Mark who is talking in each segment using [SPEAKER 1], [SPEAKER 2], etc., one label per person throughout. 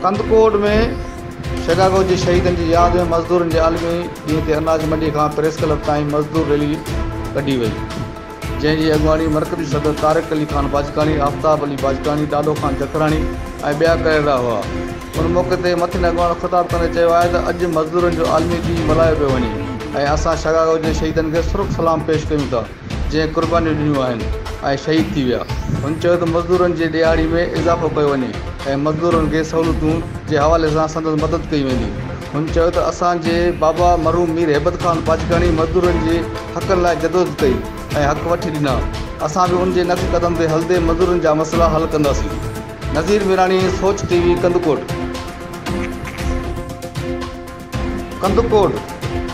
[SPEAKER 1] कंदकोट में शिकागो जे शहीदनि जी यादि में मज़दूरनि जे आलमी ॾींहं ते अनाज मंडी खां प्रेस क्लब ताईं मज़दूर रैली कढी वई, जंहिंजी अॻुवाणी मरकज़ी सदर तारिक अली ख़ान बाजकानी, आफ़ताब अली बाजकानी, ॾाॾो ख़ान जखराणी ऐं ॿिया करे रहिया हुआ। उन मौक़े ते मथिन अॻुवाण ख़िताब कंदे चयो आहे त अॼु मज़दूरनि जो आलमी ॾींहुं मल्हायो पियो वञे ऐं असां शिकागो जे शहीदनि खे सुर्ख सलाम पेश कयूं था जंहिं क़ुर्बानियूं ॾिनियूं आहिनि ऐं शहीद थी विया। हुन चयो त मज़दूरनि जे ॾियारी में इज़ाफ़ो कयो वञे ऐं मज़दूरनि खे सहूलियतूं जे हवाले सां संदसि मदद कई वेंदी। हुन चयो त असांजे बाबा मरहूम मीर हैबत ख़ान बाजकानी मज़दूरनि जे हक़नि लाइ जदोजहद कई ऐं हक़ वठी ॾिना। असां बि उन जे नक़्श क़दम ते हलंदे मज़दूरनि जा मसइला हल कंदासीं। नज़ीर मीरानी, सोच TV, Kandhkot. Kandhkot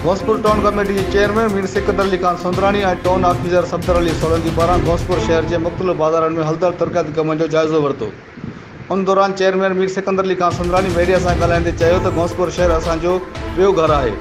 [SPEAKER 1] Ghauspur town committee जे चेयरमैन मीर सिकंदर अली ख़ान सुंदरानी ऐं टाउन ऑफिसर सफ़दर अली सोलंकी पारां घोसपुर शहर जे मुख़्तलिफ़ बाज़ारनि में हलंदड़ तरक़ियाती कमनि जो जाइज़ो वरितो। उन दौरान चेयरमैन मीर सिकंदर अली ख़ान सुंदरानी मीडिया सां ॻाल्हाईंदे चयो त घोसपुर शहर असांजो ॿियो घरु आहे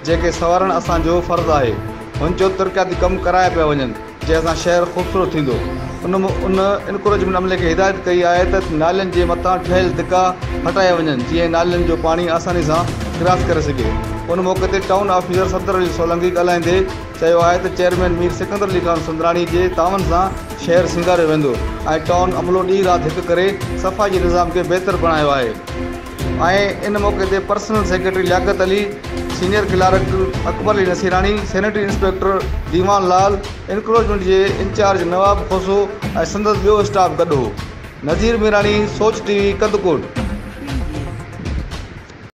[SPEAKER 1] जंहिंखे संवारणु असांजो फ़र्ज़ु आहे। हुन चयो तरक़ियाती कम कराया पिया वञनि जंहिंसां शहर ख़ूबसूरत थींदो। उन इनक्रोचमेंट अमले खे हिदायत कई आहे त नालियुनि जे मथां ठहियल धिका हटाया वञनि जीअं नालियुनि जो पाणी आसानी सां क्रॉस करे सघे। उन मौक़े ते टाउन ऑफिसर सफ़दर अली सोलंकी ॻाल्हाईंदे चयो आहे त चेयरमैन मीर सिकंदर अली ख़ान सुंदरानी जे तावन सां शहर सिंगारियो वेंदो ऐं टाउन अमलो ॾींहुं राति हिकु करे सफ़ाई जे निज़ाम खे बहितर बणायो आहे। ऐं इन मौक़े ते personal secretary Liaquat Ali, senior clerk Akbar Ali Nasirani, sanitary inspector Diwan Lal, encroachment जे इंचार्ज नवाब खोसो ऐं संदसि ॿियो स्टाफ गॾु हो। नज़ीर मीरानी, सोच टीवी, कंदकोट।